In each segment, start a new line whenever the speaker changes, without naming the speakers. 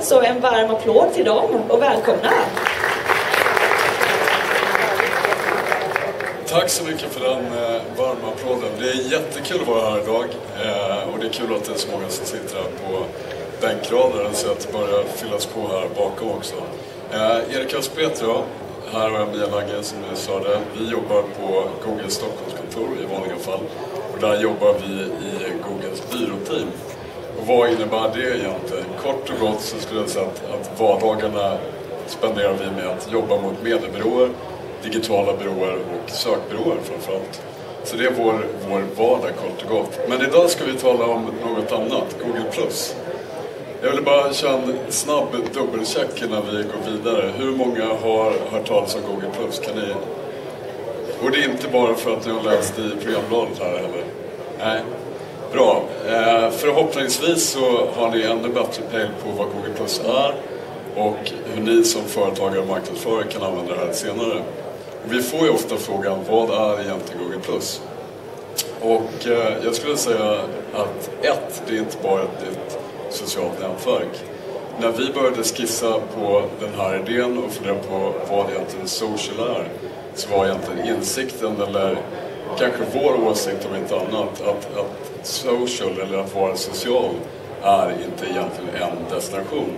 Så en varm applåd till dem och välkomna.
Tack så mycket för den varma applåden. Det är jättekul att vara här idag. Och det är kul att det är så många som sitter här på bänkraden så att det börjar fyllas på här bakom också. Erik Östberg heter jag. Här har jag Maria Lange som jag sa det. Vi jobbar på Googles Stockholmskontor i vanliga fall. Och där jobbar vi i Googles byråteam. Och vad innebär det egentligen? Kort och gott så skulle jag säga att vardagarna spenderar vi med att jobba mot mediebyråer, digitala byråer och sökbyråer framförallt. Så det är vår vardag kort och gott. Men idag ska vi tala om något annat, Google+. Jag vill bara köra en snabb dubbelcheck innan vi går vidare. Hur många har hört talas om Google+? Kan ni? Och det är inte bara för att ni har läst i programbladet här eller? Nej. Bra. Förhoppningsvis så har ni ännu bättre pejl på vad Google+ är och hur ni som företagare och marknadsförare kan använda det här senare. Och vi får ju ofta frågan, vad är egentligen Google+? Och jag skulle säga att det är inte bara ett nytt socialt nätverk. När vi började skissa på den här idén och fundera på vad egentligen social är, så var egentligen insikten, eller kanske vår åsikt om inte annat, att social eller att vara social är inte egentligen en destination.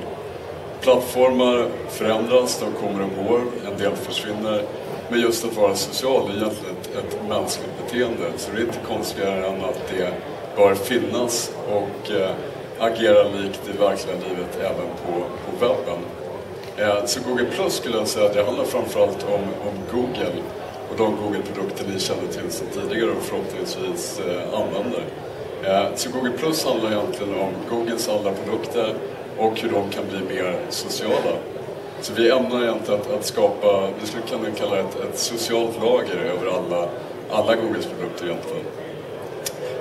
Plattformar förändras, de kommer och går, en del försvinner. Men just att vara social är egentligen ett mänskligt beteende. Så det är inte konstigare än att det bör finnas och agera likt i verkliga livet även på webben. Så Google+ skulle jag säga att det handlar framförallt om Google och de Google-produkter ni känner till sedan tidigare och förhoppningsvis använder. Så Google+ handlar egentligen om Googles alla produkter och hur de kan bli mer sociala. Så vi ämnar egentligen att skapa, vi skulle kunna kalla det ett socialt lager över alla Googles produkter egentligen.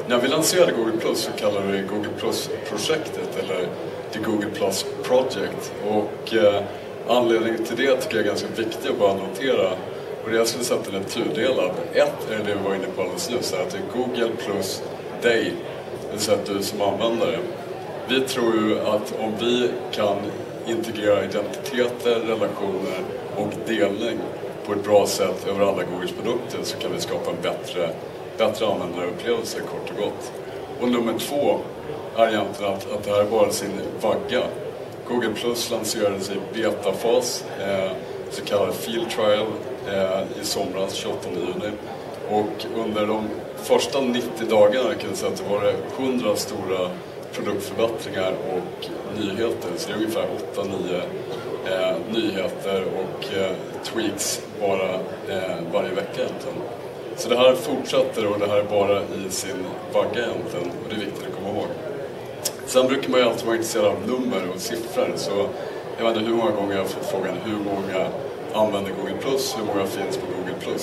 När vi lanserade Google+, så kallade vi Google+-projektet eller The Google+ Project. Och anledningen till det tycker jag är ganska viktigt att bara notera. Och det jag skulle säga att den är tudelad. Ett är det vi var inne på alldeles nyss, att det är Google plus dig, det vill säga du som användare. Vi tror ju att om vi kan integrera identiteter, relationer och delning på ett bra sätt över alla Googles produkter, så kan vi skapa en bättre användarupplevelse kort och gott. Och nummer 2 är egentligen att det här är bara sin vagga. Google Plus lanserades i betafas, så kallad field trial, i somras, 28 juni. Och under de första 90 dagarna kan jag säga att det var 100 stora produktförbättringar och nyheter. Så det är ungefär 8-9 nyheter och tweaks bara varje vecka egentligen. Så det här fortsätter och det här är bara i sin vagga egentligen. Och det är viktigt att komma ihåg. Sen brukar man ju alltid vara intresserad av nummer och siffror. Så jag vet inte hur många gånger jag har fått frågan hur många använder Google+, hur många finns på Google+.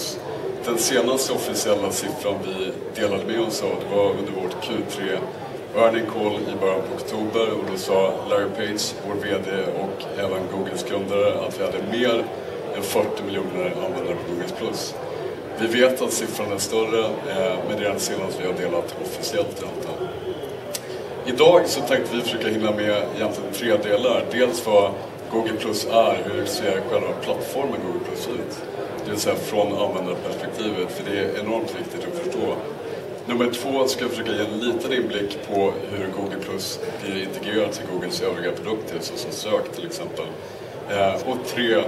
Den senaste officiella siffran vi delade med oss av, det var under vårt Q3 earning call i början på oktober. Och då sa Larry Page, vår vd och även Googles grundare, att vi hade mer än 40 miljoner användare på Google+. Vi vet att siffran är större, men det är den senaste vi har delat officiellt egentligen. Idag så tänkte vi försöka hinna med egentligen 3 delar. Dels vad Google Plus är, hur ser själva plattformen Google Plus ut. Det vill säga från användarperspektivet, för det är enormt viktigt att förstå. Nummer 2 ska jag försöka ge en liten inblick på hur Google Plus blir integrerat till Googles övriga produkter, såsom sök till exempel. Och 3,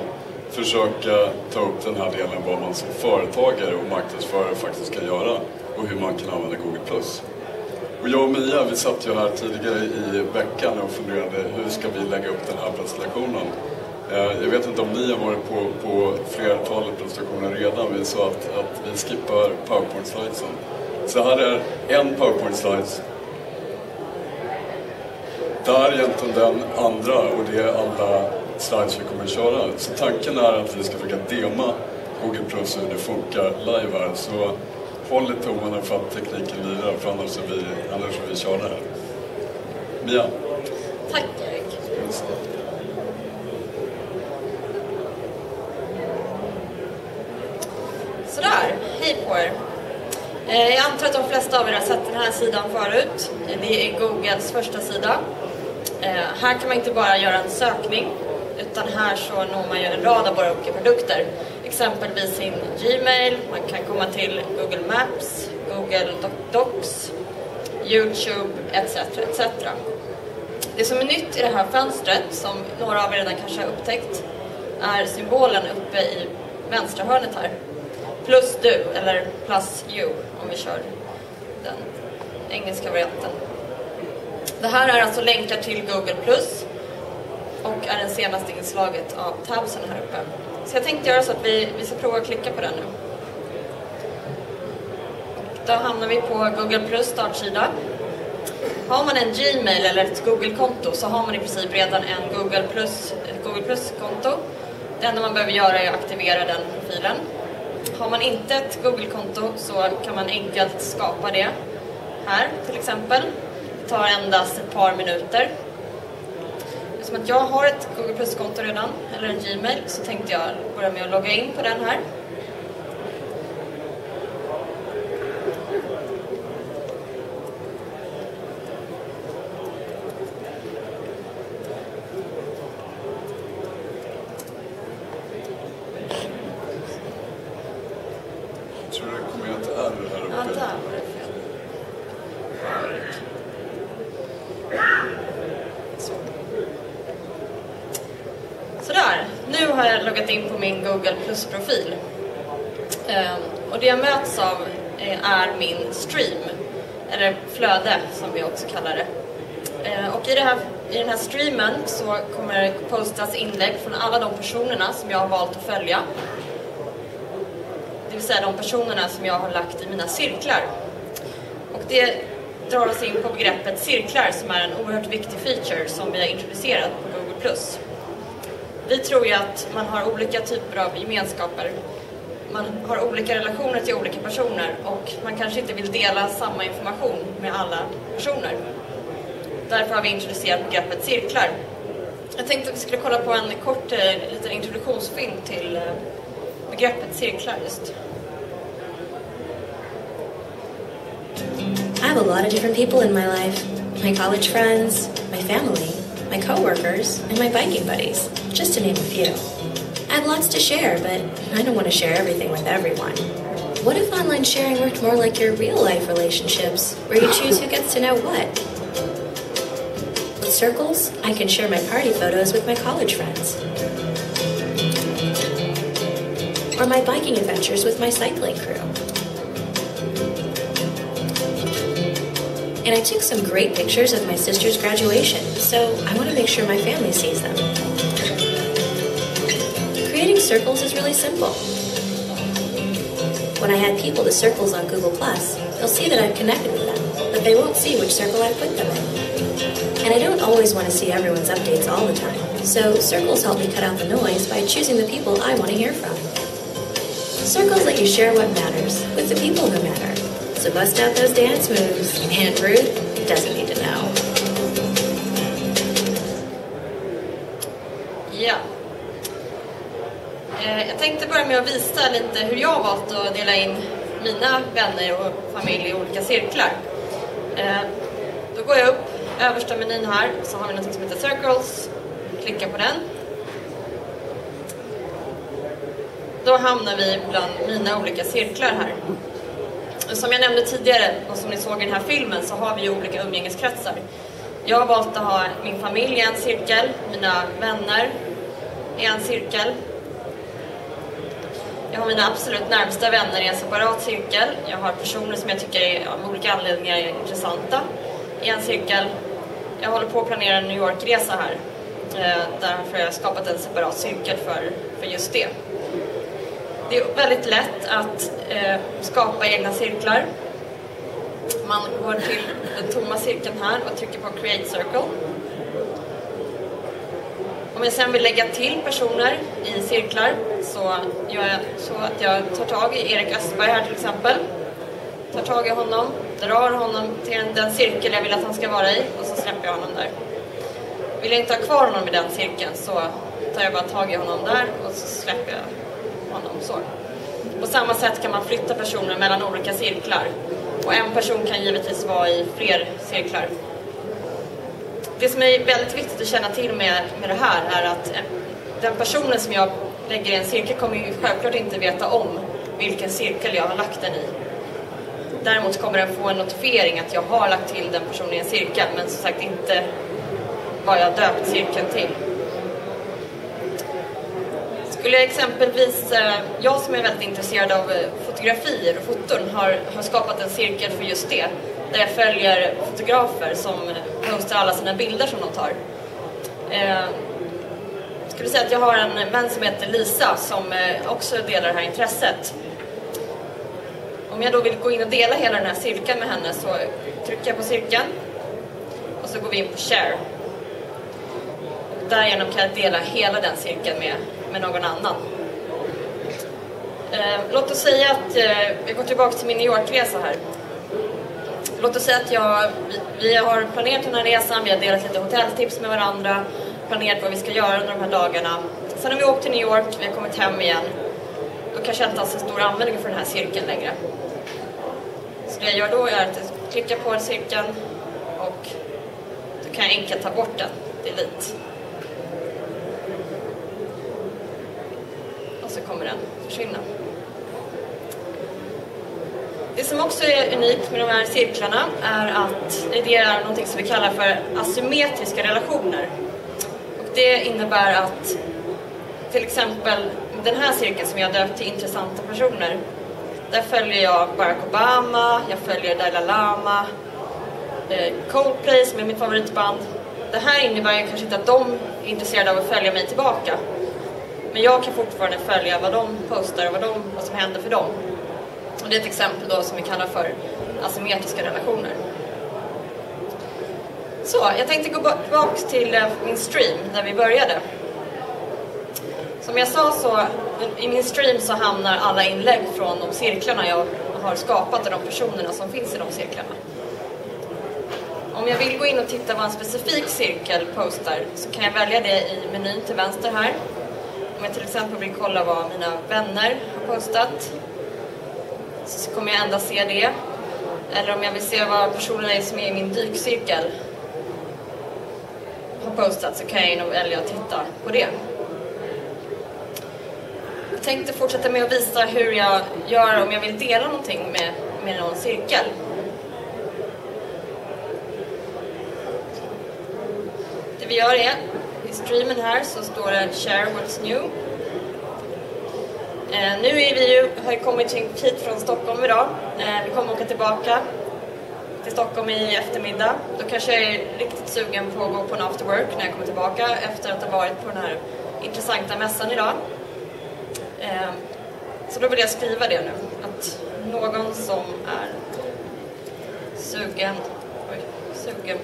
försöka ta upp den här delen vad man som företagare och marknadsförare faktiskt kan göra och hur man kan använda Google+. Och jag och Mia, vi satt ju här tidigare i veckan och funderade hur ska vi lägga upp den här presentationen. Jag vet inte om ni har varit på flertalet presentationer redan. Vi sa att vi skippar PowerPoint-slidesen. Så här är en PowerPoint-slides. Där är egentligen den andra och det är alla slides vi kommer att köra. Så tanken är att vi ska försöka dema Google Plus hur det funkar live här. Så håll lite tummarna för att tekniken lirar, för annars är vi körda här. Mia.
Tack Erik. Sådär, hej på er. Jag antar att de flesta av er har sett den här sidan förut. Det är Googles första sida. Här kan man inte bara göra en sökning, utan här så når man ju en rad av våra olika produkter. Exempelvis sin Gmail, man kan komma till Google Maps, Google Docs, YouTube etc. etc. Det som är nytt i det här fönstret, som några av er redan kanske har upptäckt, är symbolen uppe i vänstra hörnet här. Plus du, eller plus you, om vi kör den engelska varianten. Det här är alltså länkar till Google Plus och är det senaste inslaget av tabsen här uppe. Så jag tänkte göra så att vi ska prova att klicka på den nu. Då hamnar vi på Google Plus startsida. Har man en Gmail eller ett Google-konto så har man i princip redan ett Google Plus-konto. Det enda man behöver göra är att aktivera den profilen. Har man inte ett Google-konto så kan man enkelt skapa det här till exempel. Det tar endast ett par minuter. Eftersom att jag har ett Google Plus-konto redan, eller en Gmail, så tänkte jag börja med att logga in på den här.
Jag tror det kommer att R här uppe.
Ja, där var det fel. Sådär, nu har jag loggat in på min Google Plus-profil. Och det jag möts av är min stream, eller flöde som vi också kallar det. Och i den här streamen så kommer det postas inlägg från alla de personerna som jag har valt att följa. Det vill säga de personerna som jag har lagt i mina cirklar. Och det drar oss in på begreppet cirklar, som är en oerhört viktig feature som vi har introducerat på Google+. Vi tror ju att man har olika typer av gemenskaper. Man har olika relationer till olika personer och man kanske inte vill dela samma information med alla personer. Därför har vi introducerat begreppet cirklar. Jag tänkte att vi skulle kolla på en kort liten introduktionsfilm till begreppet cirklar just.
I have a lot of different people in my life. My college friends, my family, my coworkers, and my biking buddies, just to name a few. I have lots to share, but I don't want to share everything with everyone. What if online sharing worked more like your real-life relationships, where you choose who gets to know what? With Circles, I can share my party photos with my college friends. Or my biking adventures with my cycling crew. And I took some great pictures of my sister's graduation, so I want to make sure my family sees them. Creating circles is really simple. When I add people to circles on Google+, they'll see that I've connected with them, but they won't see which circle I put them in. And I don't always want to see everyone's updates all the time, so circles help me cut out the noise by choosing the people I want to hear from. Circles let you share what matters with the people who matter. So bust out those dance moves, and Ruth doesn't need to know.
Ja. Jag tänkte börja med att visa lite hur jag har valt att dela in mina vänner och familj i olika cirklar. Då går jag upp, översta menyn här, så har vi något som heter Circles. Klicka på den. Då hamnar vi bland mina olika cirklar här. Som jag nämnde tidigare och som ni såg i den här filmen så har vi ju olika umgängeskretsar. Jag har valt att ha min familj i en cirkel, mina vänner i en cirkel. Jag har mina absolut närmsta vänner i en separat cirkel. Jag har personer som jag tycker av olika anledningar är intressanta i en cirkel. Jag håller på att planera en New York-resa här. Därför har jag skapat en separat cirkel för just det. Det är väldigt lätt att skapa egna cirklar. Man går till den tomma cirkeln här och trycker på Create Circle. Om jag sen vill lägga till personer i cirklar så gör jag så att jag tar tag i Erik Östberg här till exempel. Tar tag i honom, drar honom till den cirkel jag vill att han ska vara i och så släpper jag honom där. Vill jag inte ha kvar honom i den cirkeln så tar jag bara tag i honom där och så släpper jag honom så. På samma sätt kan man flytta personer mellan olika cirklar. Och en person kan givetvis vara i fler cirklar. det som är väldigt viktigt att känna till med det här är att den personen som jag lägger i en cirkel kommer ju självklart inte veta om vilken cirkel jag har lagt den i. Däremot kommer den få en notifiering att jag har lagt till den personen i en cirkel, men som sagt inte vad jag döpt cirkeln till. Skulle jag exempelvis, jag som är väldigt intresserad av fotografier och foton har skapat en cirkel för just det. Där jag följer fotografer som postar alla sina bilder som de tar. Skulle säga att jag har en vän som heter Lisa som också delar det här intresset. Om jag då vill gå in och dela hela den här cirkeln med henne så trycker jag på cirkeln och så går vi in på share. Och därigenom kan jag dela hela den cirkeln med någon annan. Låt oss säga att jag går tillbaka till min New York-resa här. Låt oss säga att vi har planerat den här resan, vi har delat lite hotelltips med varandra, planerat vad vi ska göra under de här dagarna. Sen har vi åkt till New York, vi har kommit hem igen. Då kanske jag inte har så stor användning för den här cirkeln längre. Så det jag gör då är att jag klickar på cirkeln och då kan jag enkelt ta bort den, delete. Och så kommer den försvinna. Det som också är unikt med de här cirklarna är att det är något som vi kallar för asymmetriska relationer. Och det innebär att till exempel den här cirkeln som jag döpt till intressanta personer, där följer jag Barack Obama, jag följer Dalai Lama, Coldplay som är mitt favoritband. Det här innebär ju kanske inte att de är intresserade av att följa mig tillbaka. Men jag kan fortfarande följa vad de postar och vad som händer för dem. Och det är ett exempel då som vi kallar för asymmetriska relationer. Så, jag tänkte gå tillbaka till min stream där vi började. Som jag sa så, i min stream så hamnar alla inlägg från de cirklarna jag har skapat och de personerna som finns i de cirklarna. Om jag vill gå in och titta vad en specifik cirkel postar så kan jag välja det i menyn till vänster här. Om jag till exempel vill kolla vad mina vänner har postat så kommer jag endast se det. Eller om jag vill se vad personerna som är i min dykcirkel har postat så kan jag in och välja att titta på det. Jag tänkte fortsätta med att visa hur jag gör om jag vill dela någonting med någon cirkel. Det vi gör är, i streamen här så står det Share What's New. Nu har vi kommit hit från Stockholm idag. Vi kommer åka tillbaka till Stockholm i eftermiddag. Då kanske jag är riktigt sugen på att gå på en after work när jag kommer tillbaka efter att ha varit på den här intressanta mässan idag. Så då vill jag skriva det nu. Att någon som är sugen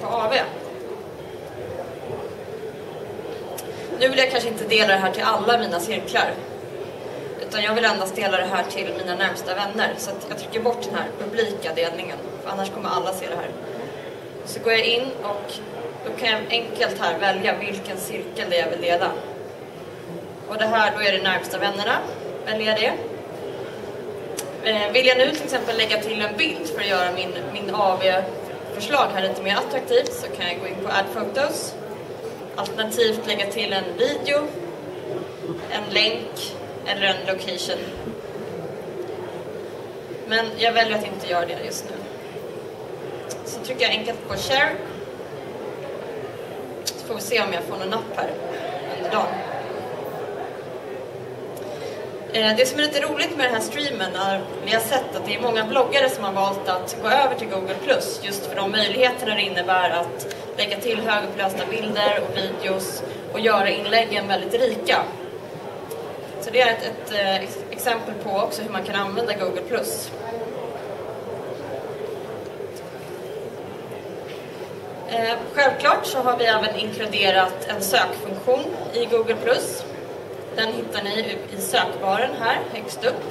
på AV. Nu vill jag kanske inte dela det här till alla mina cirklar. Utan jag vill endast dela det här till mina närmsta vänner. Så att jag trycker bort den här publika delningen. För annars kommer alla se det här. Så går jag in och då kan jag enkelt här välja vilken cirkel det jag vill dela. Och det här, då är det närmsta vännerna. Väljer jag det. Vill jag nu till exempel lägga till en bild för att göra min AV-förslag här lite mer attraktivt så kan jag gå in på Add Photos. Alternativt lägga till en video, en länk eller en location. Men jag väljer att inte göra det just nu. Så trycker jag enkelt på share. Så får vi se om jag får någon napp här under dagen. Det som är lite roligt med den här streamen är vi har sett att det är många bloggare som har valt att gå över till Google+, just för de möjligheterna det innebär att lägga till högupplösta bilder och videos och göra inläggen väldigt rika. Så det är ett exempel på också hur man kan använda Google+. Självklart så har vi även inkluderat en sökfunktion i Google+. Den hittar ni i sökbaren här högst upp.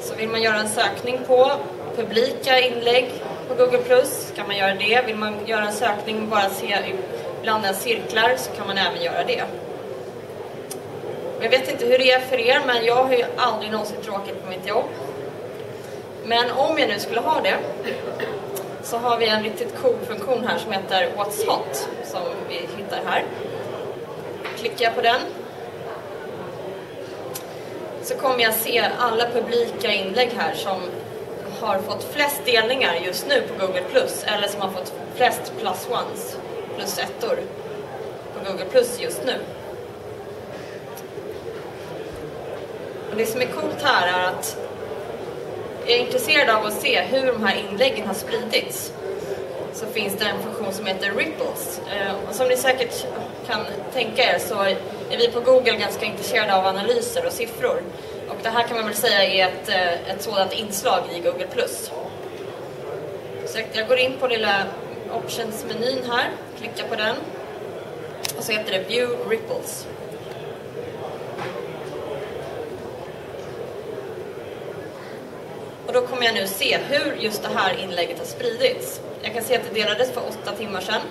Så vill man göra en sökning på publika inlägg på Google+, kan man göra det. Vill man göra en sökning och bara se bland ens cirklar så kan man även göra det. Jag vet inte hur det är för er, men jag har ju aldrig någonsin tråkigt på mitt jobb. Men om jag nu skulle ha det så har vi en riktigt cool funktion här som heter What's Hot, som vi hittar här. Klickar jag på den så kommer jag se alla publika inlägg här som har fått flest delningar just nu på Google+, eller som har fått flest +1s, +1-or på Google+ just nu. Och det som är coolt här är att jag är intresserad av att se hur de här inläggen har spridits. Så finns det en funktion som heter Ripples. Och som ni säkert kan tänka er så är vi på Google ganska intresserade av analyser och siffror. Och det här kan man väl säga är ett sådant inslag i Google+. Så jag går in på lilla options-menyn här, klickar på den. Och så heter det View Ripples. Och då kommer jag nu se hur just det här inlägget har spridits. Jag kan se att det delades för 8 timmar sedan.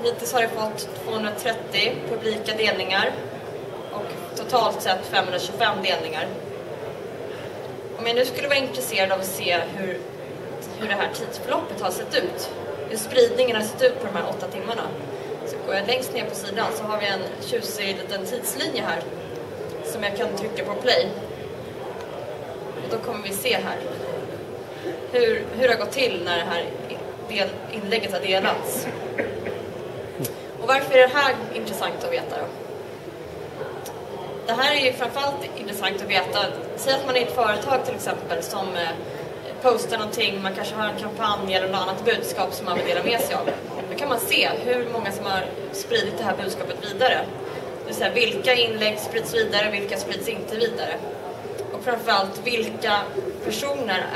Hittills har det fått 230 publika delningar och totalt sett 525 delningar. Om jag nu skulle vara intresserad av att se hur det här tidsförloppet har sett ut, hur spridningen har sett ut på de här 8 timmarna, så går jag längst ner på sidan så har vi en tjusig liten tidslinje här som jag kan trycka på play. Och då kommer vi se här hur det har gått till när det här inlägget har delats. Och varför är det här intressant att veta då? Det här är ju framförallt intressant att veta. Säg att man är ett företag till exempel som postar någonting, man kanske har en kampanj eller något annat budskap som man vill dela med sig av. Då kan man se hur många som har spridit det här budskapet vidare. Det vill säga vilka inlägg sprids vidare, vilka sprids inte vidare. Och framförallt vilka personer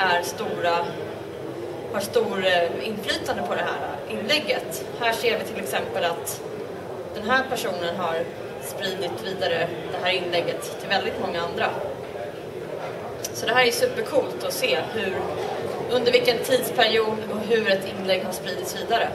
har stor inflytande på det här inlägget. Här ser vi till exempel att den här personen har spridit vidare det här inlägget till väldigt många andra. Så det här är supercoolt att se under vilken tidsperiod och hur ett inlägg har spridits vidare.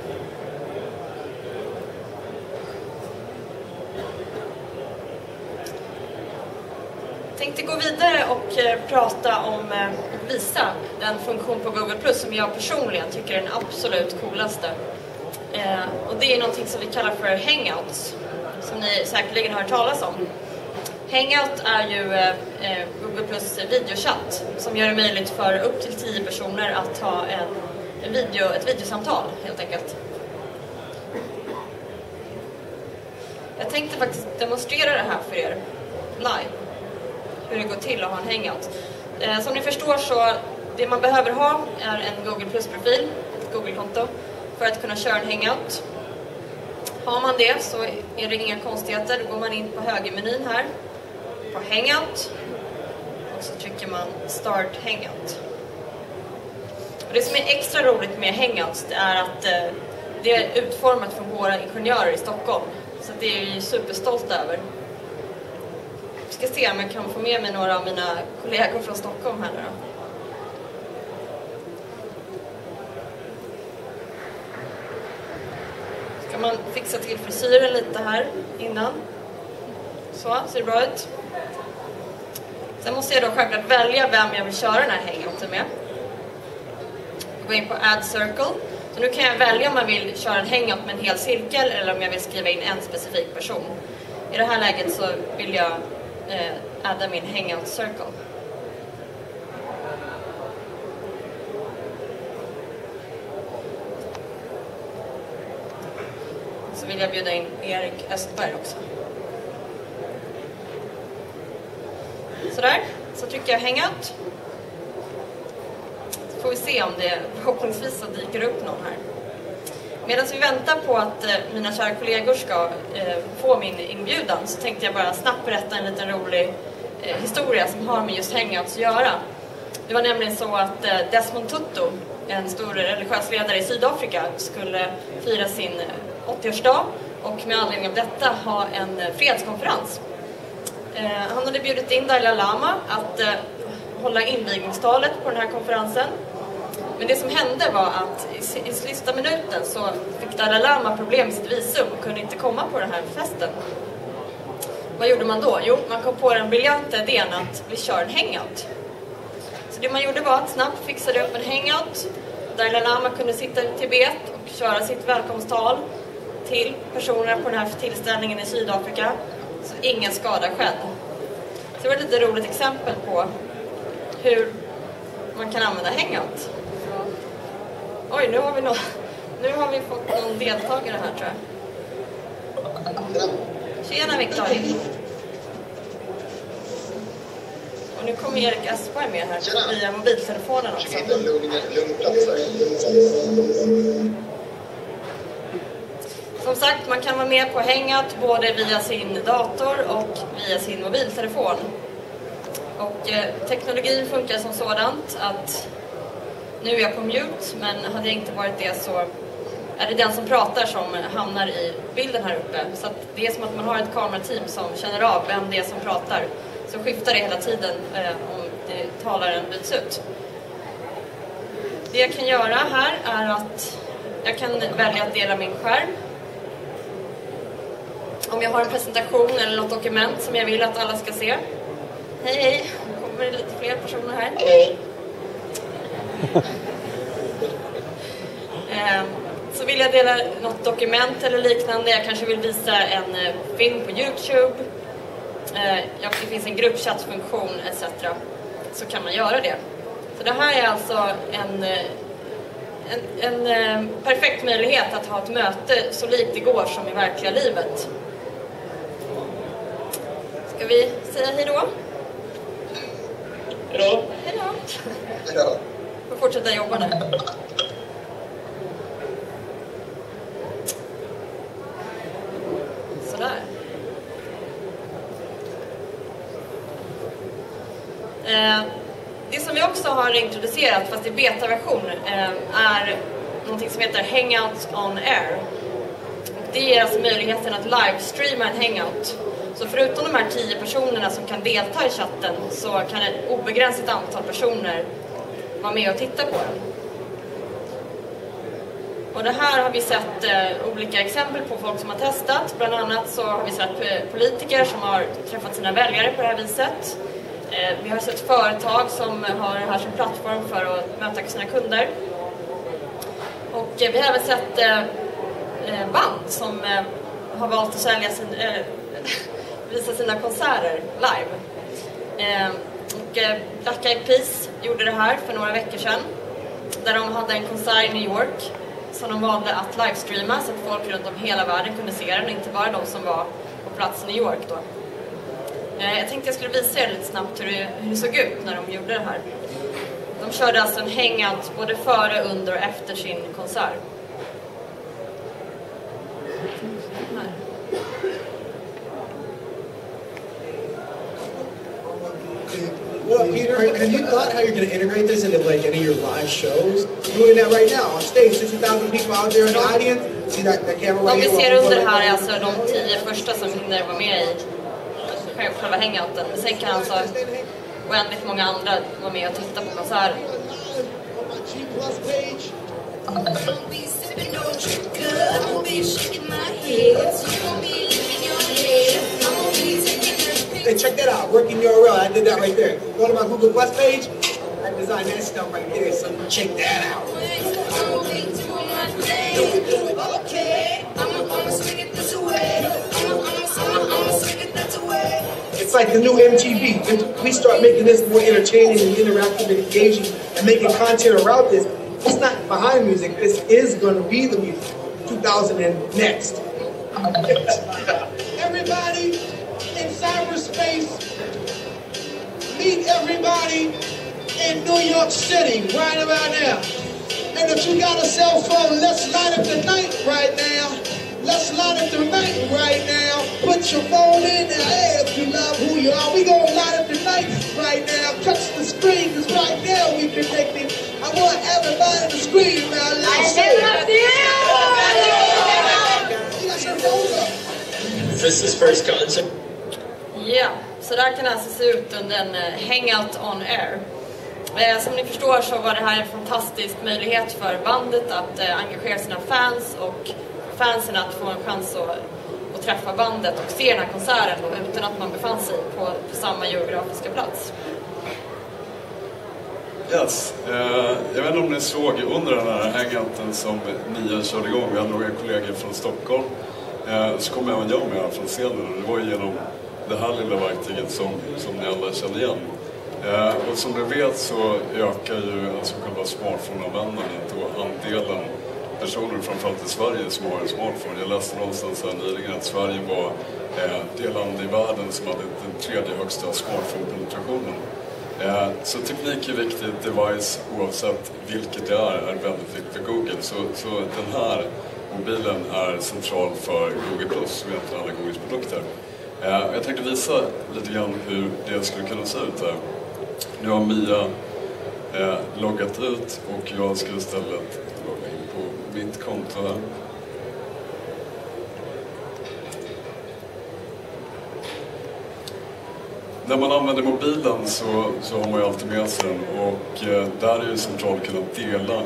Jag tänkte gå vidare och prata om och visa den funktion på Google+ som jag personligen tycker är den absolut coolaste. Och det är någonting som vi kallar för Hangouts, som ni säkerligen har hört talas om. Hangout är ju Google+ videochatt som gör det möjligt för upp till 10 personer att ha ett videosamtal helt enkelt. Jag tänkte faktiskt demonstrera det här för er live. Hur det går till att ha en Hangout. Som ni förstår så det man behöver ha är en Google+-profil, ett Google-konto, för att kunna köra en Hangout. Har man det så är det inga konstigheter. Då går man in på högermenyn här på Hangout och så trycker man Start Hangout. Och det som är extra roligt med Hangouts det är att det är utformat för våra ingenjörer i Stockholm. Så det är jag ju superstolt över. Vi ska se om jag kan få med mig några av mina kollegor från Stockholm här nu då. Ska man fixa till frisyren lite här innan. Så, ser det bra ut. Sen måste jag då självklart välja vem jag vill köra den här hangouten med. Gå in på Add Circle. Så nu kan jag välja om jag vill köra en hangout med en hel cirkel eller om jag vill skriva in en specifik person. I det här läget så vill jag adda min hangout circle. Så vill jag bjuda in Erik Östberg också. Sådär, så trycker jag hangout. Så får vi se om det förhoppningsvis så dyker upp någon här. Medan vi väntar på att mina kära kollegor ska få min inbjudan så tänkte jag bara snabbt berätta en liten rolig historia som har med just hangouts att göra. Det var nämligen så att Desmond Tutu, en stor religiös ledare i Sydafrika, skulle fira sin 80-årsdag och med anledning av detta ha en fredskonferens. Han hade bjudit in Dalai Lama att hålla invigningstalet på den här konferensen. Men det som hände var att i sista minuten så fick Dalai Lama problem med sitt visum och kunde inte komma på den här festen. Vad gjorde man då? Jo, man kom på den briljanta idén att vi kör en hangout. Så det man gjorde var att snabbt fixade upp en hangout Dalai Lama kunde sitta i Tibet och köra sitt välkomsttal till personerna på den här tillställningen i Sydafrika, så ingen skada skedde. Så det var ett lite roligt exempel på hur man kan använda Hangout. Oj, nu har vi fått någon deltagare här, tror jag. Tjena, Viktor. Och nu kommer Erik Östberg med här via mobiltelefonen också. Som sagt, man kan vara med på Hangout både via sin dator och via sin mobiltelefon. Och teknologin funkar som sådant att nu är jag på mute, men hade jag inte varit det så är det den som pratar som hamnar i bilden här uppe. Så att det är som att man har ett kamerateam som känner av vem det är som pratar. Så skiftar det hela tiden om talaren byts ut. Det jag kan göra här är att jag kan välja att dela min skärm. Om jag har en presentation eller något dokument som jag vill att alla ska se. Hej, hej. Nu kommer det lite fler personer här. Så vill jag dela något dokument eller liknande. Jag kanske vill visa en film på YouTube. Det finns en gruppchattfunktion etc. Så kan man göra det. Så det här är alltså en perfekt möjlighet att ha ett möte så likt det går som i verkliga livet. Ska vi säga hej då?
Hej då.
Hej då. Får fortsätta jobba nu. Sådär. Det som vi också har introducerat, fast i betaversion, är någonting som heter Hangout on Air. Det ger alltså möjligheten att livestreama en hangout. Så förutom de här 10 personerna som kan delta i chatten så kan ett obegränsat antal personer vara med och titta på den. Och det här har vi sett olika exempel på folk som har testat. Bland annat så har vi sett politiker som har träffat sina väljare på det här viset. Vi har sett företag som har det här som plattform för att möta sina kunder. Och vi har även sett band som har valt att visa sina konserter live. Och Black Eyed Peas gjorde det här för några veckor sedan. Där de hade en konsert i New York som de valde att livestreama så att folk runt om hela världen kunde se den, inte bara de som var på plats i New York då. Jag tänkte jag skulle visa er lite snabbt hur det såg ut när de gjorde det här. De körde alltså en hangout både före, under och efter sin konsert. Här.
Well, Peter, have you thought how you're going to integrate this into like any of your live shows? You're doing that right now on stage, 60,000 people out there in the audience. See that camera right here?
De vi ser under här är alltså de 10 första som hinner vara med i själva hangouten. Men sen kan alltså oändligt många andra vara med och titta på konserten.
Hey, check that out. Working URL. I did that right there. Go to my Google Plus page. I designed that stuff right there. So check that out. It's like the new MTV. We start making this more entertaining and interactive and engaging and making content around this. It's not behind music. This is going to be the music. 2000 and next.
Everybody in cyberspace, meet everybody in New York City right about now. And if you got a cell phone, let's light up the night right now. Let's light up the night right now. Put your phone in there. Hey, if you love who you are, we gonna light up the night right now. Touch the screen, cause right now we connected. I want everybody to scream now. Let's say
This is first concept.
Ja, så där kan det alltså se ut under en hangout on air. Som ni förstår så var det här en fantastisk möjlighet för bandet att engagera sina fans och fansen att få en chans att träffa bandet och se den här konserten då, utan att man befann sig på samma geografiska plats.
Yes. Jag vet inte om ni såg under den här hangouten som Nia körde igång. Vi hade några kollegor från Stockholm. Så kom även jag med från scenen. Det var genom det här lilla verktyget som ni alla känner igen. Och som ni vet så ökar ju alltså själva smartphone-användandet och andelen personer framförallt i Sverige som har en smartphone. Jag läste någonstans här nyligen att Sverige var det land i världen som hade den tredje högsta smartphone-penetrationen. Så teknik är viktigt, device oavsett vilket det är väldigt viktigt för Google. Så den här mobilen är central för Google Plus, som heter alla Googles produkter. Jag tänkte visa lite grann hur det skulle kunna se ut här. Nu har Mia loggat ut och jag ska istället logga in på mitt konto här. När man använder mobilen så har man ju alltid med sig den och där är det centralt att kunna dela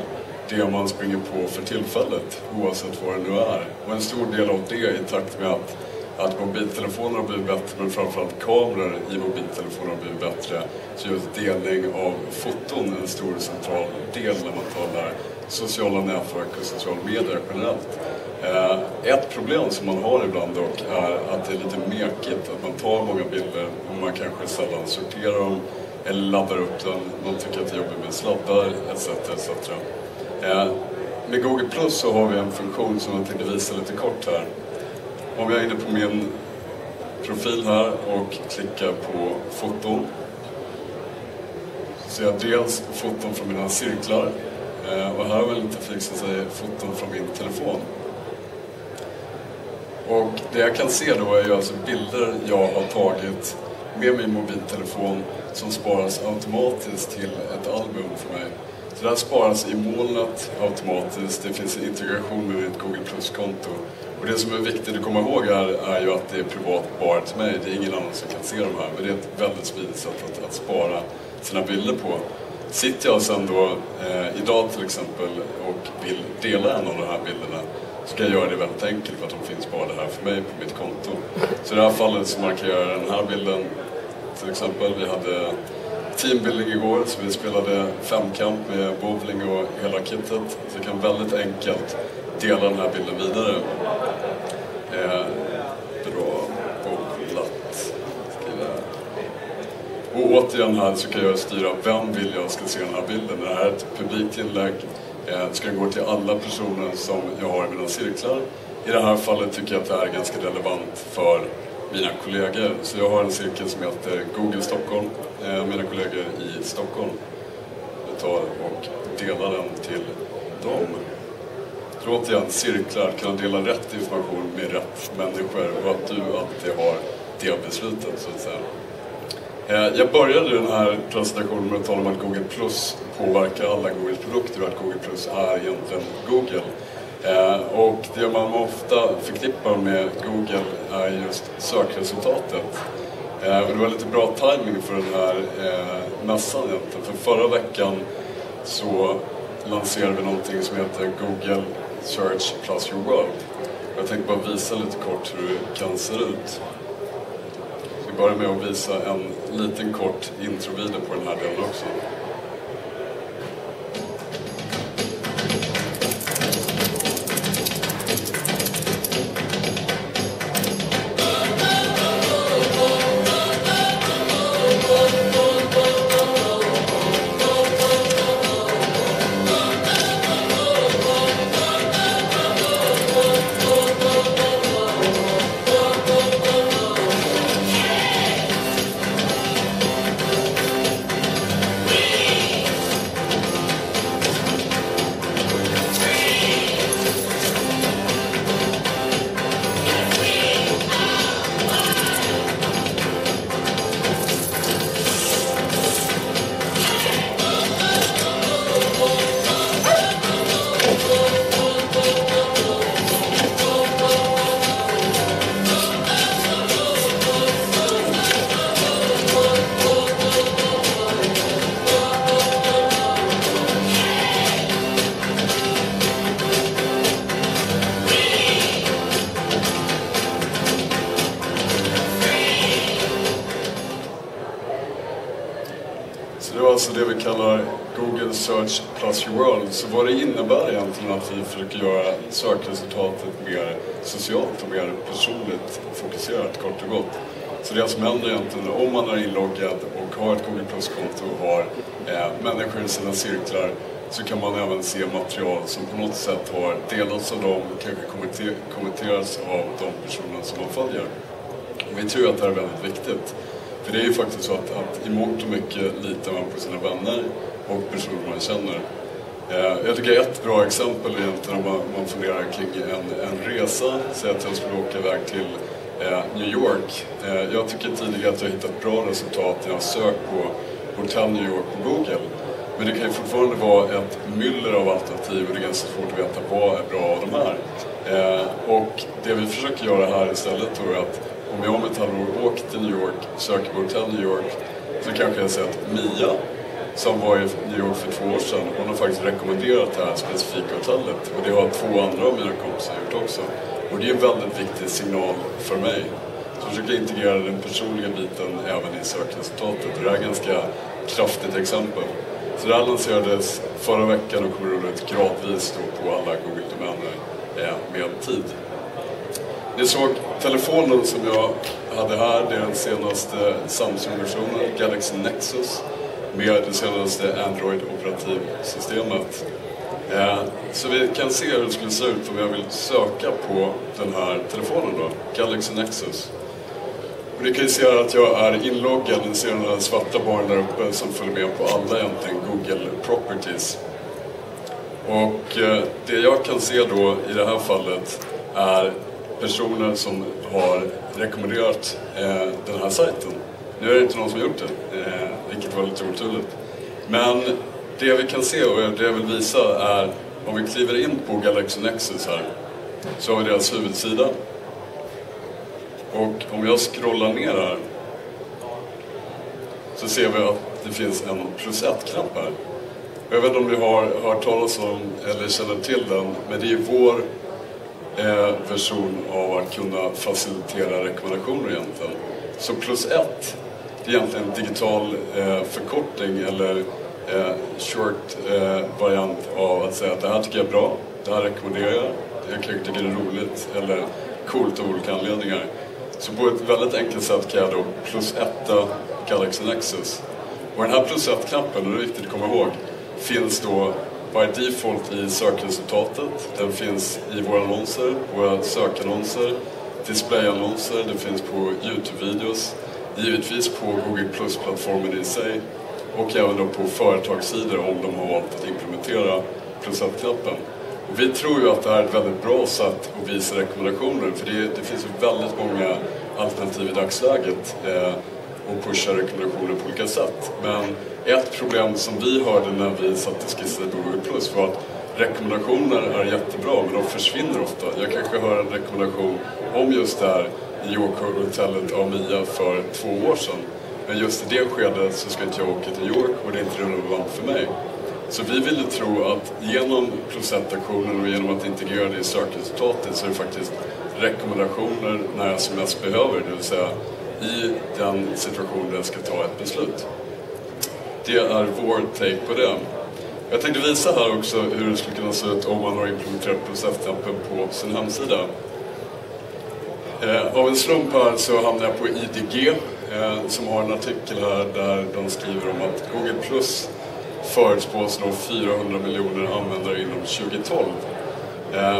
det man springer på för tillfället oavsett vad det nu är. Och en stor del av det i takt med att mobiltelefoner har blivit bättre men framförallt kameror i mobiltelefoner har blivit bättre, så just delning av foton är en stor central del när man talar sociala nätverk och social media generellt. Ett problem som man har ibland dock är att det är lite mekigt, att man tar många bilder och man kanske sällan sorterar dem eller laddar upp den. Man tycker att det jobbar med sladdar etc. etc. Med Google Plus så har vi en funktion som jag tänkte visa lite kort här. Om jag är inne på min profil här och klickar på foton så ser jag dels foton från mina cirklar och här har jag lite fixat sig foton från min telefon. Och det jag kan se då är ju alltså bilder jag har tagit med min mobiltelefon som sparas automatiskt till ett album för mig. Så det här sparas i molnet automatiskt. Det finns en integration med mitt Google Plus-konto. Och det som är viktigt att komma ihåg här är ju att det är privat bara till mig. Det är ingen annan som kan se de här. Men det är ett väldigt smidigt sätt att spara sina bilder på. Sitter jag sen då idag till exempel och vill dela en av de här bilderna, så kan jag göra det väldigt enkelt för att de finns bara det här för mig på mitt konto. Så i det här fallet så markerar jag den här bilden. Till exempel, vi hade teambuilding igår, så vi spelade femkamp med bowling och hela kittet. Så jag kan väldigt enkelt dela den här bilden vidare. Bra bowlat. Och återigen här så kan jag styra vem vill jag ska se den här bilden. Det här är ett publikt inlägg. Ska den gå till alla personer som jag har i mina cirklar. I det här fallet tycker jag att det är ganska relevant för mina kollegor. Så jag har en cirkel som heter Google Stockholm. Mina kollegor i Stockholm. Jag tar och delar den till dem. Så återigen, cirklar kan dela rätt information med rätt människor och att du alltid har det beslutet så att säga. Jag började den här presentationen med att tala om att Google Plus påverkar alla Googles produkter och att Google Plus är egentligen Google. Och det man ofta förknippar med Google är just sökresultatet. Och det var lite bra timing för den här mässan egentligen. För förra veckan så lanserade vi någonting som heter Google Search plus your world. Jag tänkte bara visa lite kort hur det kan se ut. Vi börjar med att visa en liten kort introvideo på den här delen också.
We
alltså det vi kallar Google Search plus your world. Så vad det innebär egentligen att vi försöker göra sökresultatet mer socialt och mer personligt fokuserat, kort och gott. Så det som händer egentligen om man är inloggad och har ett Google Plus-konto och har människor i sina cirklar, så kan man även se material som på något sätt har delats av dem, kanske kommenteras av de personer som man följer. Och vi tror att det här är väldigt viktigt. För det är ju faktiskt så att i mångt och mycket litar man på sina vänner och personer man känner. Jag tycker ett bra exempel egentligen om man funderar kring en resa. Säg att jag skulle åka iväg till New York. Jag tycker tidigare att jag har hittat bra resultat när jag har sökt på hotell New York på Google. Men det kan ju fortfarande vara ett myller av alternativ och det är ganska svårt att veta vad är bra av de här. Och det vi försöker göra här istället då är att om jag om ett halvår åker till New York, söker på hotell New York, så kanske jag säger att Mia, som var i New York för 2 år sedan, hon har faktiskt rekommenderat det här specifika hotellet. Och det har 2 andra av mina kompisar gjort också. Och det är en väldigt viktig signal för mig. Så jag försöker integrera den personliga biten även i sökresultatet. Det här är ett ganska kraftigt exempel. Så det här lanserades förra veckan och kommer rulla ut gradvis då på alla Google-domäner med tid. Ni såg telefonen som jag hade här, det är den senaste Samsung-versionen, Galaxy Nexus, med det senaste Android-operativsystemet. Så vi kan se hur det skulle se ut om jag vill söka på den här telefonen då, Galaxy Nexus. Och ni kan ju se att jag är inloggad, ni ser den här svarta barnen där uppe som följer med på alla egentligen Google Properties. Och det jag kan se då i det här fallet är personer som har rekommenderat den här sajten. Nu är det inte någon som har gjort det, vilket var lite oturligt. Men det vi kan se och det jag vill visa är, om vi kliver in på Galaxy Nexus här, så har vi deras huvudsida. Och om jag scrollar ner här så ser vi att det finns en +1-knapp här. Jag vet inte om ni har hört talas om eller känner till den, men det är vår version av att kunna facilitera rekommendationer egentligen. Så +1, det är egentligen en digital förkortning eller short variant av att säga att det här tycker jag är bra, det här rekommenderar jag kanske tycker det är roligt eller coolt av olika anledningar. Så på ett väldigt enkelt sätt kan jag då +1 Galaxy Nexus. Och den här +1-knappen, det är viktigt att komma ihåg, finns då by default i sökresultatet. Den finns i våra annonser, våra sökannonser, displayannonser, det finns på YouTube-videos, givetvis på Google Plus-plattformen i sig och även då på företagssidor om de har valt att implementera +1-knappen. Och vi tror ju att det här är ett väldigt bra sätt att visa rekommendationer, för det finns ju väldigt många alternativ i dagsläget och pusha rekommendationer på olika sätt. Men ett problem som vi hörde när vi satt och skissade på Google Plus var att rekommendationer är jättebra, men de försvinner ofta. Jag kanske hör en rekommendation om just det här i York-hotellet av Mia för 2 år sedan. Men just i det skedet så ska inte jag åka till York och det är inte relevant för mig. Så vi ville tro att genom +1-aktionen och genom att integrera det i sökresultatet så är det faktiskt rekommendationer när jag som mest behöver, det vill säga i den situation där jag ska ta ett beslut. Det är vår take på det. Jag tänkte visa här också hur det skulle kunna se ut om man har implementerat +1-knappen på sin hemsida. Av en slump här så hamnar jag på IDG som har en artikel här där de skriver om att Google Plus förutspås nå 400 miljoner användare inom 2012.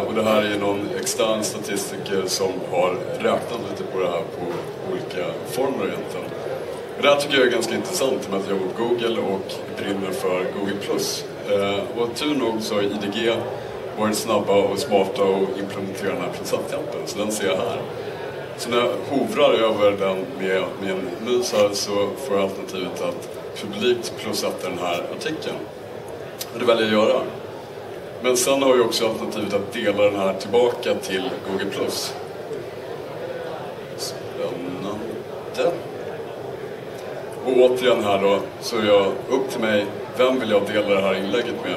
Och det här är någon extern statistiker som har räknat lite på det här på olika former egentligen. Och det här tycker jag är ganska intressant med att jag jobbar på Google och brinner för Google Plus. Och tur nog så har IDG varit snabba och smarta och implementerat den här +1-knappen, så den ser jag här. Så när jag hovrar över den med en mus här så får jag alternativet att publikt +1 den här artikeln. Och det väljer jag göra. Men sen har vi också alternativet att dela den här tillbaka till Google Plus. Spännande. Och återigen här då, så är jag upp till mig, vem vill jag dela det här inlägget med?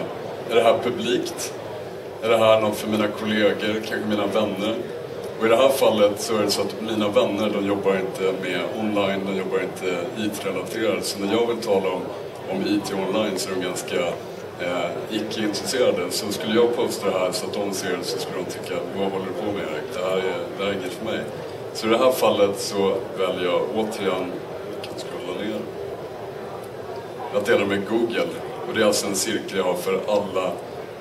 Är det här publikt? Är det här något för mina kollegor, kanske mina vänner? Och i det här fallet så är det så att mina vänner, de jobbar inte med online, de jobbar inte IT-relaterat. Så när jag vill tala om om IT online så är de ganska icke-intresserade. Så skulle jag posta det här så att de ser det så skulle de tycka, vad håller du på med Erik? Det här är inget för mig. Så i det här fallet så väljer jag återigen, jag kan scrolla ner, att dela med Google. Och det är alltså en cirkel jag har för alla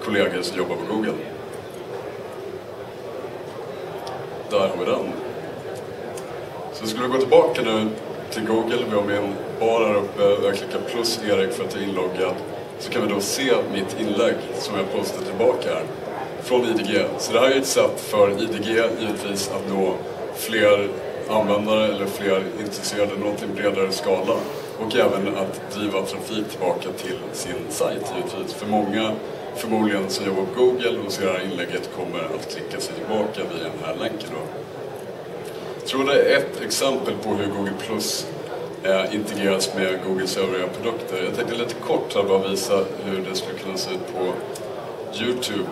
kollegor som jobbar på Google. Där har vi den. Så skulle vi gå tillbaka nu till Google. Vi har min bar här uppe. Jag klickar plus Erik för att jag är inloggad. Så kan vi då se mitt inlägg som jag postar tillbaka här. Från IDG. Så det här är ett sätt för IDG givetvis att nå fler användare eller fler intresserade, någonting bredare skala. Och även att driva trafik tillbaka till sin sajt givetvis. För många förmodligen som jobbar på Google och ser det här inlägget kommer att klicka sig tillbaka via den här länken då. Jag tror det är ett exempel på hur Google Plus integreras med Googles övriga produkter. Jag tänkte lite kort här bara visa hur det skulle kunna se ut på YouTube.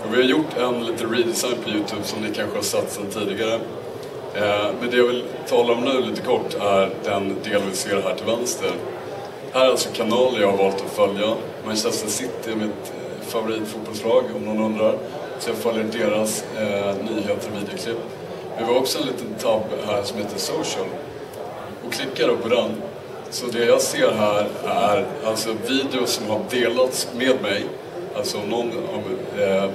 Och vi har gjort en liten redesign på YouTube som ni kanske har sett sedan tidigare. Men det jag vill tala om nu lite kort är den del vi ser här till vänster. Här är alltså kanaler jag har valt att följa. Manchester City är mitt favoritfotbollslag om någon undrar. Så jag följer deras nyheter och videoklipp. Vi har också en liten tab här som heter Social. Och klickar då på den. Så det jag ser här är alltså videos som har delats med mig. Alltså någon av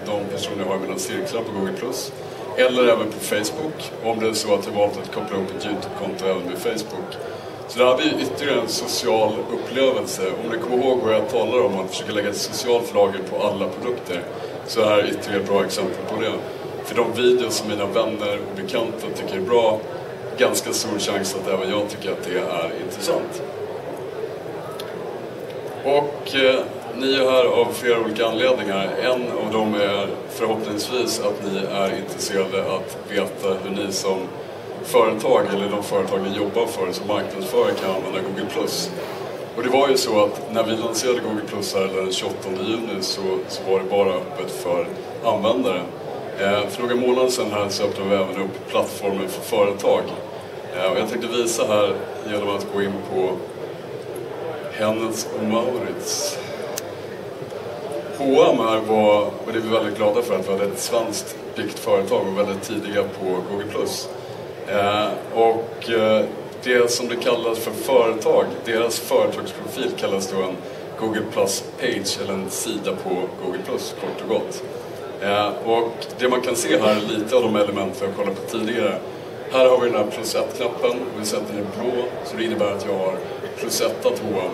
de personer jag har i mina cirklar på Google+. Eller även på Facebook. Om det är så att jag valt att koppla upp ett YouTube-konto även med Facebook. Så det här blir ytterligare en social upplevelse. Om ni kommer ihåg vad jag talar om, att försöka lägga ett socialt lager på alla produkter. Så här är ytterligare ett bra exempel på det. För de videos som mina vänner och bekanta tycker är bra, ganska stor chans att även jag tycker att det är intressant. Och ni är här av flera olika anledningar. En av dem är förhoppningsvis att ni är intresserade att veta hur ni som företag eller de företag ni jobbar för som marknadsförare kan använda Google+. Och det var ju så att när vi lanserade Google+ här den 28 juni så var det bara öppet för användare. För några månader sedan här så öppnade vi även upp plattformen för företag. Och jag tänkte visa här genom att gå in på Hennes och Mauritz. H&M här var, och det är vi väldigt glada för, att vi hade ett svenskt byggt företag och väldigt tidiga på Google+. Och det som det kallas för företag, deras företagsprofil kallas då en Google Plus page eller en sida på Google+, kort och gott. Och det man kan se här är lite av de element vi har kollat på tidigare. Här har vi den här plus 1-knappen, vi sätter den blå, så det innebär att jag har plus 1 att H&M.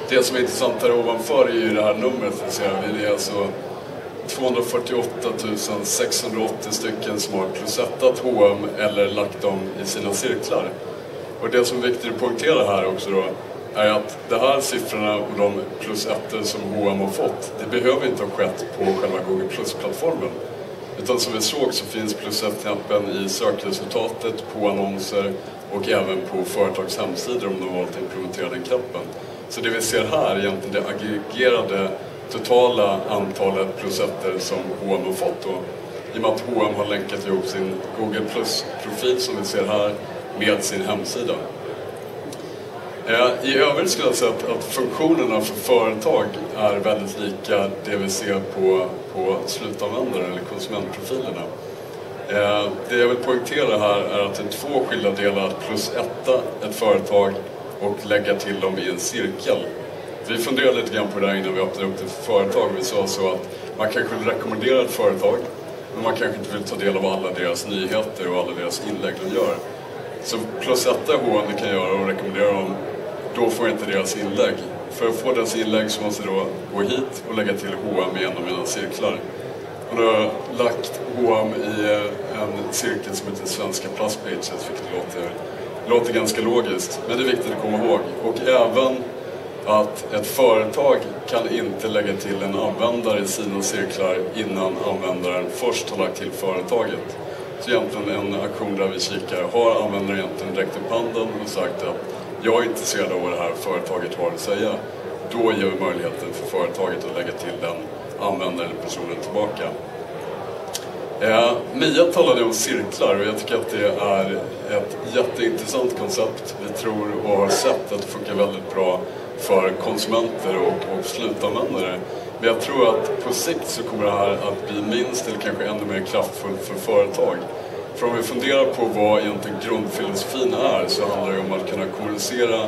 Det som är intressant här ovanför är ju det här numret, det är alltså 248 680 stycken som har plus 1 att H&M eller lagt dem i sina cirklar. Och det som är viktigt att poängtera här också då är att de här siffrorna och de plus 1 som H&M har fått, det behöver inte ha skett på själva Google Plus-plattformen. Utan som vi såg så finns plus 1-knappen i sökresultatet, på annonser och även på företags hemsidor om de har valt att implementera den knappen. Så det vi ser här är egentligen det aggregerade totala antalet plus 1 som H&M har fått då. I och med att H&M har länkat ihop sin Google Plus-profil som vi ser här med sin hemsida. I övrigt skulle jag säga att funktionerna för företag är väldigt lika det vi ser på slutanvändare eller konsumentprofilerna. Det jag vill poängtera här är att det är två skilda delar, att plus 1 ett företag och lägga till dem i en cirkel. Vi funderade lite grann på det här innan vi öppnade upp till företag. Vi sa så att man kanske vill rekommendera ett företag, men man kanske inte vill ta del av alla deras nyheter och alla deras inlägg de gör. Så plus 1 H&M kan göra och rekommendera dem, då får jag inte deras inlägg. För att få deras inlägg så måste jag då gå hit och lägga till H&M i en av mina cirklar. Och då har jag lagt H&M i en cirkel som heter Svenska Plus Pages, vilket låter ganska logiskt. Men det är viktigt att komma ihåg. Och även att ett företag kan inte lägga till en användare i sina cirklar innan användaren först har lagt till företaget. Så egentligen en aktion där vi kikar, har användaren egentligen räckt upp handen och sagt att jag är intresserad av vad det här företaget har att säga. Då ger vi möjligheten för företaget att lägga till den användaren eller personen tillbaka. Mia talade om cirklar och jag tycker att det är ett jätteintressant koncept. Vi tror och har sett att det funkar väldigt bra för konsumenter och slutanvändare. Men jag tror att på sikt så kommer det här att bli minst eller kanske ännu mer kraftfullt för företag. För om vi funderar på vad egentligen grundfilosofin är, så handlar det om att kunna kommunicera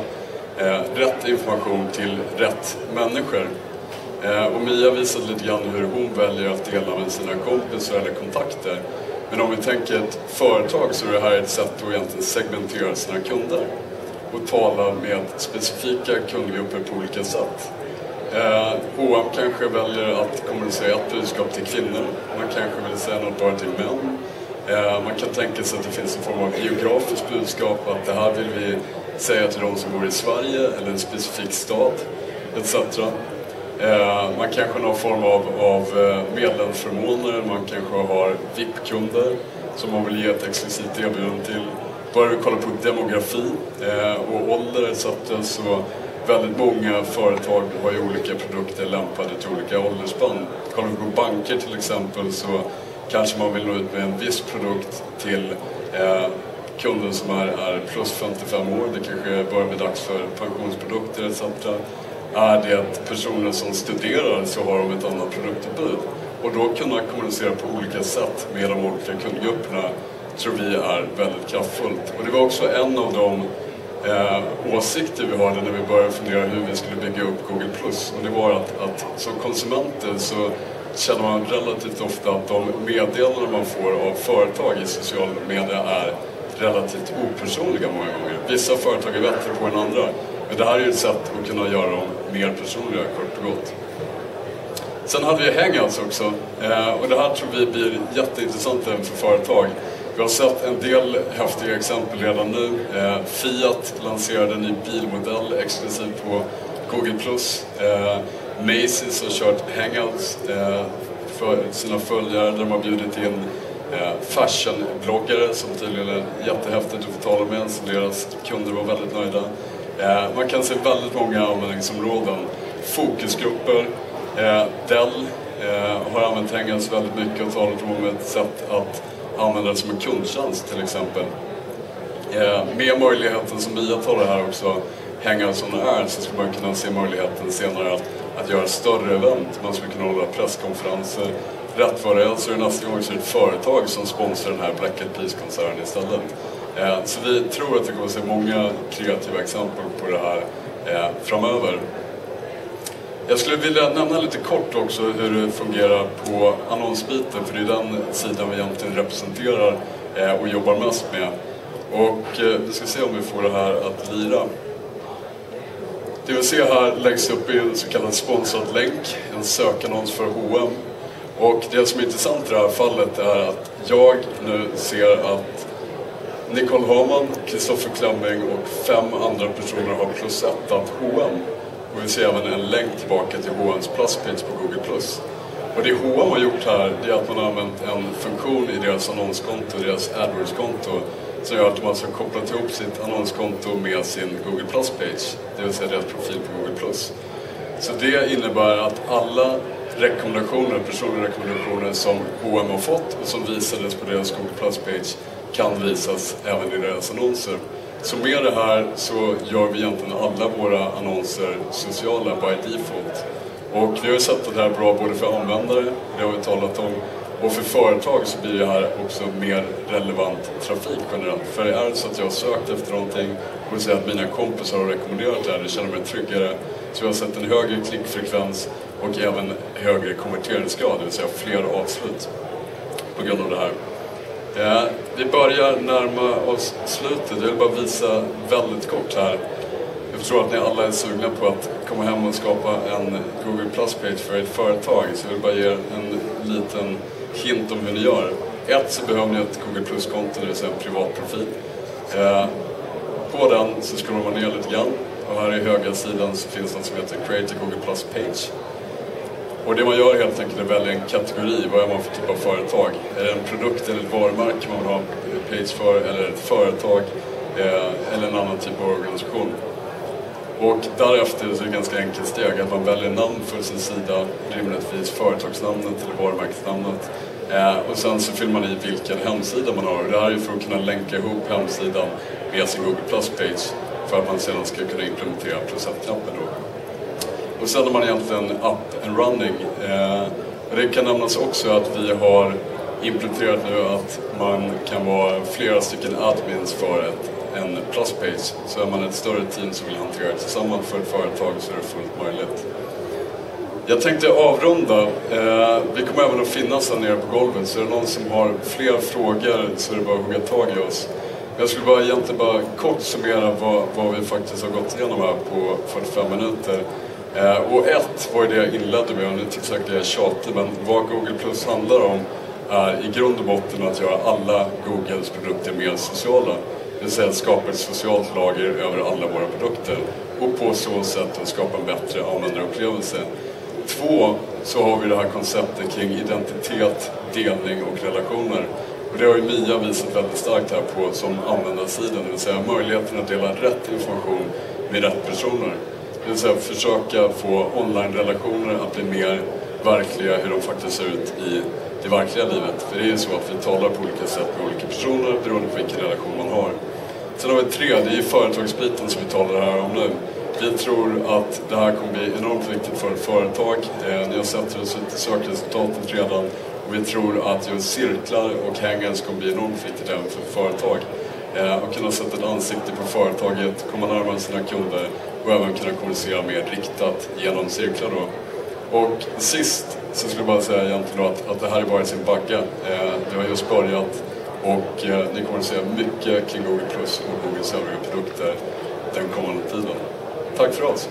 rätt information till rätt människor. Och Mia visade lite grann hur hon väljer att dela med sina kompisar eller kontakter. Men om vi tänker ett företag, så är det här ett sätt att egentligen segmentera sina kunder och tala med specifika kundgrupper på olika sätt. H&M kanske väljer att kommunicera ett budskap till kvinnor. Man kanske vill säga något bara till män. Man kan tänka sig att det finns en form av geografiskt budskap, att det här vill vi säga till de som bor i Sverige eller en specifik stad, etc. Man kanske har någon form av medlemsförmåner, man kanske har VIP-kunder som man vill ge ett exklusivt erbjudande till. Bara vi kollar på demografi och ålder etc. så väldigt många företag har ju olika produkter lämpade till olika åldersspann. Kollar vi på banker till exempel, så kanske man vill nå ut med en viss produkt till kunder som är plus 55 år. Det kanske börjar bli dags för pensionsprodukter etc. Är det personer som studerar, så har de ett annat produktutbud. Och då kunna kommunicera på olika sätt med de olika kundgrupperna tror vi är väldigt kraftfullt. Och det var också en av de åsikter vi hade när vi började fundera hur vi skulle bygga upp Google+. Och det var att som konsumenter så känner man relativt ofta att de meddelanden man får av företag i sociala medier är relativt opersonliga många gånger. Vissa företag är bättre på än andra. Men det här är ju ett sätt att kunna göra dem mer personliga, kort och gott. Sen hade vi Hangouts också. Och det här tror vi blir jätteintressant även för företag. Vi har sett en del häftiga exempel redan nu. Fiat lanserade en ny bilmodell exklusivt på Google+. Macy's har kört Hangouts för sina följare, där de har bjudit in fashionbloggare som tydligen är jättehäftigt att få tala med, så deras kunder var väldigt nöjda. Man kan se väldigt många användningsområden. Fokusgrupper, Dell har använt Hangouts väldigt mycket och talat om ett sätt att använda det som en kundtjänst till exempel. Med möjligheten som Mia talar här också, Hangouts som det är, så skulle man kunna se möjligheten senare att göra större event. Man skulle kunna hålla presskonferenser. Rätt vad det är så är det nästa gång så är det ett företag som sponsrar den här Black Eyed Peas-konserten istället. Så vi tror att vi kommer att se många kreativa exempel på det här framöver. Jag skulle vilja nämna lite kort också hur det fungerar på annonsbiten, för det är den sidan vi egentligen representerar och jobbar mest med. Och vi ska se om vi får det här att lira. Det vi ser här läggs upp i en så kallad sponsrad länk, en sökannons för H&M. Och det som är intressant i det här fallet är att jag nu ser att Nicole Hamann, Kristoffer Klemming och 5 andra personer har +1:at H&M. Och vi ser även en länk tillbaka till H&M's pluspage på Google+. Och det H&M har gjort här, det är att man har använt en funktion i deras annonskonto, deras AdWords-konto, som gör att de alltså kopplat ihop sitt annonskonto med sin Google Plus-page, det vill säga deras profil på Google+. Så det innebär att alla rekommendationer, personliga rekommendationer som H&M har fått och som visades på deras Google Plus-page kan visas även i deras annonser. Så med det här så gör vi egentligen alla våra annonser sociala by default. Och vi har ju sett att det här är bra både för användare, det har vi talat om, och för företag så blir det här också mer relevant trafik generellt. För det är så att jag har sökt efter någonting och säger att mina kompisar har rekommenderat det här, det känner mig tryggare. Så jag har sett en högre klickfrekvens och även högre konverteringsgrad, det vill säga fler avslut på grund av det här. Vi börjar närma oss slutet. Jag vill bara visa väldigt kort här. Jag förstår att ni alla är sugna på att komma hem och skapa en Google Plus-page för ett företag. Så jag vill bara ge en liten hint om hur ni gör. Så behöver ni ett Google Plus-konto, det vill säga en privat profil. På den så scrollar man ner lite grann. Och här i högra sidan så finns något som heter Create a Google Plus-page. Och det man gör helt enkelt är att välja en kategori. Vad är man för typ av företag? Är det en produkt eller ett varumärke man vill ha en page för? Eller ett företag? Eller en annan typ av organisation? Och därefter så är det ganska enkelt steg att man väljer namn för sin sida. Rimligtvis företagsnamnet eller varumärkesnamnet. Och sen så fyller man i vilken hemsida man har. Och det här är för att kunna länka ihop hemsidan med sin Google Plus page för att man sedan ska kunna implementera plus-1-knappen då. Och sen har man egentligen up and running. Och det kan nämnas också att vi har implementerat nu att man kan vara flera stycken admins för en plus-page. Så är man ett större team som vill hantera det tillsammans för ett företag så är det fullt möjligt. Jag tänkte avrunda. Vi kommer även att finnas här nere på golvet, så är det någon som har fler frågor så är det bara att hugga tag i oss. Jag skulle egentligen bara kort summera vad vi faktiskt har gått igenom här på 45 minuter. Och ett var det jag inledde med, och nu tycker säkert jag är tjatig, men vad Google Plus handlar om är i grund och botten att göra alla Googles produkter mer sociala. Det vill säga skapa ett socialt lager över alla våra produkter och på så sätt att skapa en bättre användarupplevelse. 2, så har vi det här konceptet kring identitet, delning och relationer. Och det har ju Mia visat väldigt starkt här på som användarsidan, det vill säga möjligheten att dela rätt information med rätt personer. Det vill säga försöka få online-relationer att bli mer verkliga, hur de faktiskt ser ut i det verkliga livet. För det är ju så att vi talar på olika sätt med olika personer beroende på vilken relation man har. Sen har vi 3, det är företagsbiten som vi talar här om nu. Vi tror att det här kommer bli enormt viktigt för ett företag. Ni har sett sökresultatet redan. Och vi tror att just cirklar och hangers kommer bli enormt viktigt även för företag. Och kunna sätta ett ansikte på företaget, komma närmare sina kunder och även kunna kommunicera mer riktat genom cirklar då. Och sist så skulle jag bara säga egentligen att det här är bara sin bagga. Det har just börjat och ni kommer att se mycket kring Google Plus och Googles övriga produkter den kommande tiden. Tack för oss!